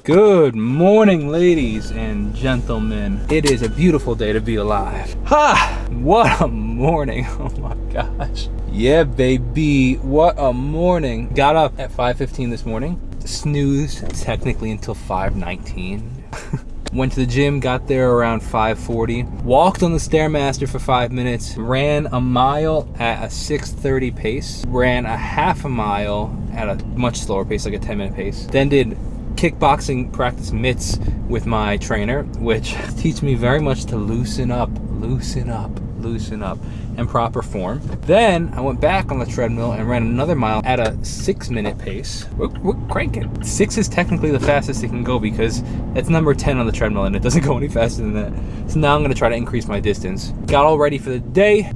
Good morning, ladies and gentlemen. It is a beautiful day to be alive. Ha! What a morning. Oh my gosh. Yeah, baby. What a morning. Got up at 5:15 this morning. Snoozed technically until 5:19. Went to the gym, got there around 5:40. Walked on the Stairmaster for 5 minutes. Ran a mile at a 6:30 pace. Ran a half a mile at a much slower pace, like a 10-minute pace. Then did kickboxing practice mitts with my trainer, which teach me very much to loosen up, and proper form. Then I went back on the treadmill and ran another mile at a 6-minute pace. We're cranking. 6 is technically the fastest it can go because it's number 10 on the treadmill and it doesn't go any faster than that. So now I'm gonna try to increase my distance. Got all ready for the day.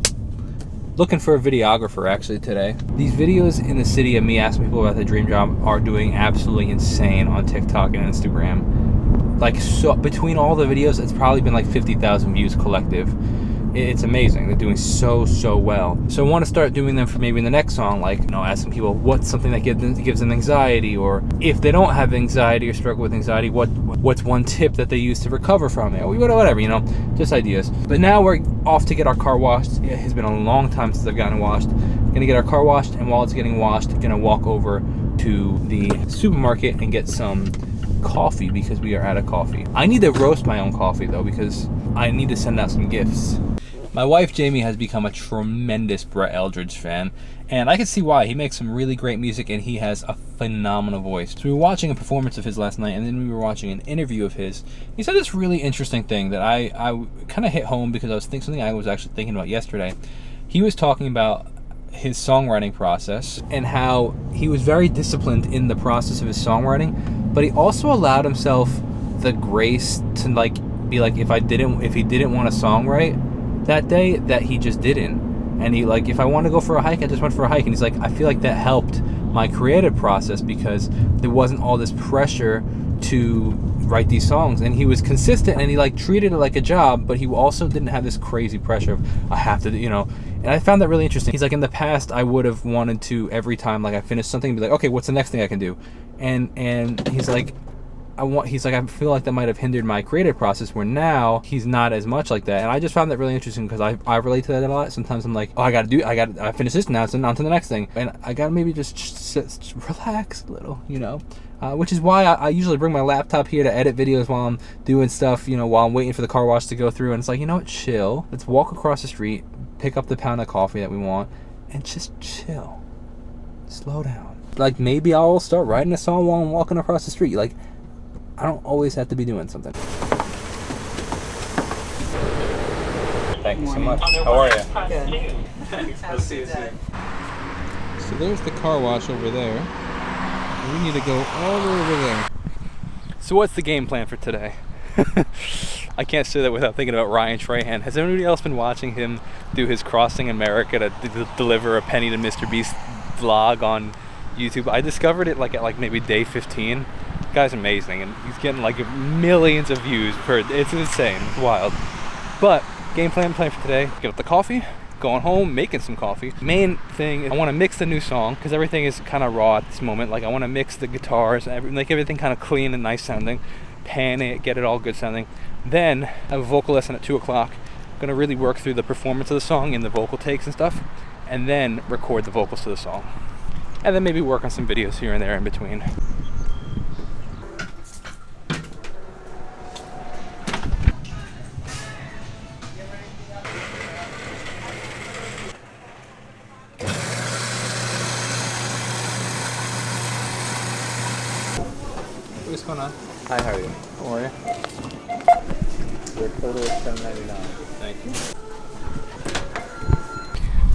Looking for a videographer actually today. These videos in the city of me asking people about their dream job are doing absolutely insane on TikTok and Instagram. Like, so between all the videos, it's probably been like 50,000 views collective. It's amazing. They're doing so well. So I want to start doing them for maybe in the next song, like, you know, asking people what's something that gives them anxiety, or if they don't have anxiety or struggle with anxiety, what's one tip that they use to recover from it, or whatever, you know, just ideas. But now we're off to get our car washed. It has been a long time since I've gotten it washed. Gonna get our car washed, and while it's getting washed, gonna walk over to the supermarket and get some coffee because we are out of coffee. I need to roast my own coffee though because I need to send out some gifts. My wife Jamie has become a tremendous Brett Eldredge fan, and I can see why. He makes some really great music and he has a phenomenal voice. So we were watching a performance of his last night, and then we were watching an interview of his. He said this really interesting thing that I kind of hit home because I was thinking something I was actually thinking about yesterday. He was talking about his songwriting process and how he was very disciplined in the process of his songwriting, but he also allowed himself the grace to be like, if he didn't want to songwrite that day, that he just didn't. And he, like, if I want to go for a hike, I just went for a hike. And he's like, I feel like that helped my creative process because there wasn't all this pressure to write these songs, and he was consistent, and he like treated it like a job, but he also didn't have this crazy pressure of I have to, you know. And I found that really interesting. He's like, in the past I would have wanted to, every time like I finished something, be like, okay, what's the next thing I can do? And he's like, I feel like that might have hindered my creative process, where now he's not as much like that. And I just found that really interesting because I relate to that a lot. Sometimes I'm like, oh, I finish this now, so on to the next thing. And I gotta maybe just relax a little, you know. Which is why I usually bring my laptop here to edit videos while I'm doing stuff, you know, while I'm waiting for the car wash to go through. And it's like, you know what, chill. Let's walk across the street, pick up the pound of coffee that we want, and just chill. Slow down. Like, maybe I'll start writing a song while I'm walking across the street. Like, I don't always have to be doing something. Thank you so much. How are you? Good. We'll see you soon. So there's the car wash over there. We need to go all the way over there. So what's the game plan for today? I can't say that without thinking about Ryan Trahan. Has anybody else been watching him do his Crossing America to deliver a penny to Mr. Beast vlog on YouTube? I discovered it at maybe day 15. The guy's amazing, and he's getting like millions of views per. It's insane. It's wild. But game plan for today: get up the coffee, going home, making some coffee. Main thing is I want to mix the new song because everything is kind of raw at this moment. Like, I want to mix the guitars, make everything kind of clean and nice sounding, pan it, get it all good sounding. Then I have a vocal lesson at 2 o'clock. I'm gonna really work through the performance of the song and the vocal takes and stuff, and then record the vocals to the song, and then maybe work on some videos here and there in between. What's going on? Hi, how are you? How are you? Your total is $7.99. Thank you.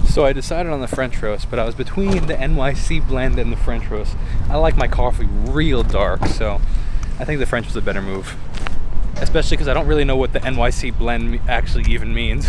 So I decided on the French roast, but I was between the NYC blend and the French roast. I like my coffee real dark, so I think the French was a better move. Especially because I don't really know what the NYC blend actually even means.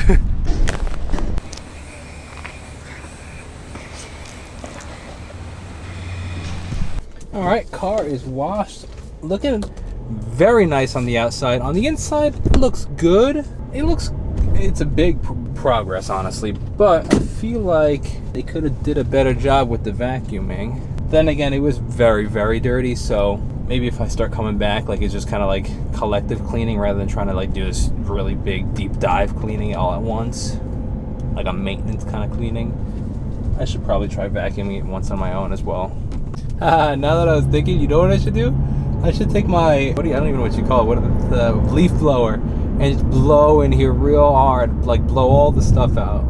Alright, car is washed. Looking very nice on the outside. On the inside, it looks good. It's a big progress, honestly, but I feel like they could have did a better job with the vacuuming. Then again, it was very, very dirty, so maybe if I start coming back, like it's just kind of like collective cleaning rather than trying to like do this really big deep dive cleaning all at once, like a maintenance kind of cleaning. I should probably try vacuuming it once on my own as well. Now that I was thinking, you know what I should do? I should take my, I don't even know what you call it, the leaf blower, and just blow in here real hard, like blow all the stuff out.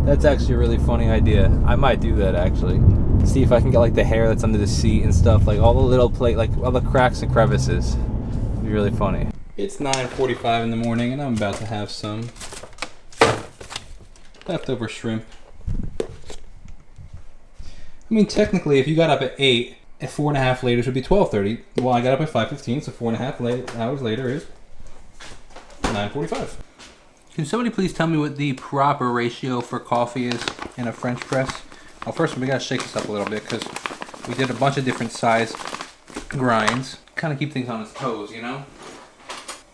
That's actually a really funny idea. I might do that actually. See if I can get like the hair that's under the seat and stuff, like all the little like all the cracks and crevices. It'd be really funny. It's 9:45 in the morning and I'm about to have some leftover shrimp. I mean, technically, if you got up at 8, at 4.5 later would be 12:30. Well, I got up at 5:15, so 4.5 hours later is 9:45. Can somebody please tell me what the proper ratio for coffee is in a French press? Well, first we gotta shake this up a little bit because we did a bunch of different size grinds. Kind of keep things on its toes, you know?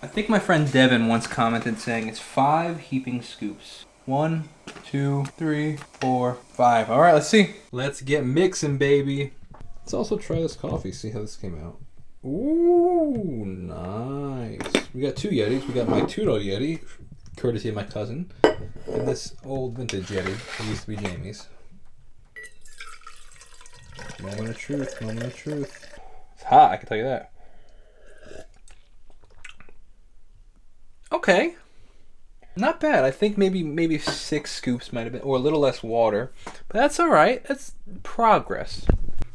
I think my friend Devin once commented saying it's 5 heaping scoops. 1, 2, 3, 4, 5. All right, let's see. Let's get mixing, baby. Let's also try this coffee, see how this came out. Ooh, nice. We got 2 Yetis. We got my Tudo Yeti, courtesy of my cousin, and this old vintage Yeti. It used to be Jamie's. Moment of truth, moment of truth. It's hot, I can tell you that. Okay. Not bad. I think maybe 6 scoops might have been, or a little less water. But that's all right. That's progress.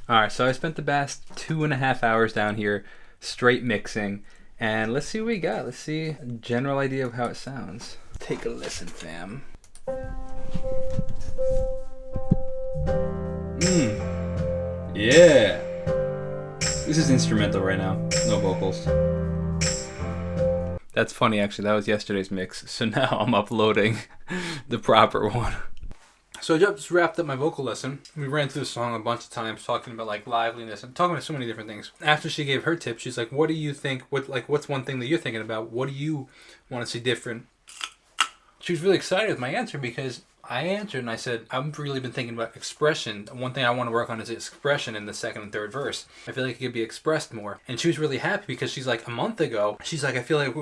All right, so I spent the past 2.5 hours down here straight mixing. And let's see what we got. Let's see a general idea of how it sounds. Take a listen, fam. Yeah. This is instrumental right now. No vocals. That's funny, actually. That was yesterday's mix. So now I'm uploading the proper one. So I just wrapped up my vocal lesson. We ran through the song a bunch of times, talking about like liveliness. I'm talking about so many different things. After she gave her tip, she's like, "What do you think? What's one thing that you're thinking about? What do you want to see different?" She was really excited with my answer because I answered and I said, I've really been thinking about expression. One thing I want to work on is expression in the second and third verse. I feel like it could be expressed more. And she was really happy because she's like, a month ago, she's like, I feel like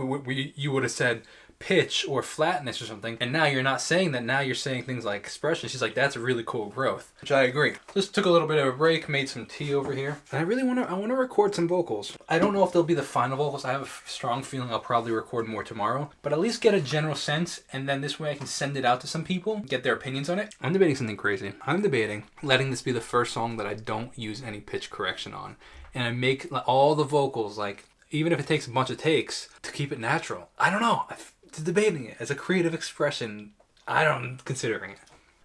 you would have said pitch or flatness or something. And now you're not saying that. Now you're saying things like expression. She's like, that's a really cool growth, which I agree. Just took a little bit of a break, made some tea over here. And I really want to record some vocals. I don't know if they'll be the final vocals. I have a strong feeling I'll probably record more tomorrow, but at least get a general sense. And then this way I can send it out to some people, get their opinions on it. I'm debating something crazy. I'm debating letting this be the first song that I don't use any pitch correction on. And I make all the vocals, like, even if it takes a bunch of takes, to keep it natural. I don't know. Debating it as a creative expression. I'm considering it.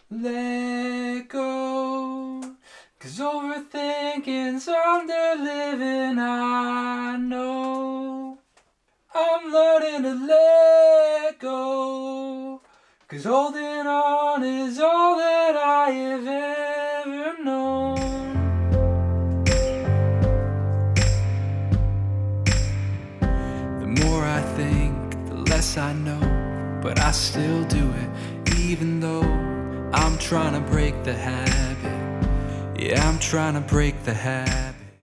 Let go, 'cause overthinking's under living. I know I'm learning to let go, 'cause holding on is all that I have ever known. The more I think, less I know, but I still do it, even though I'm trying to break the habit. Yeah, I'm trying to break the habit.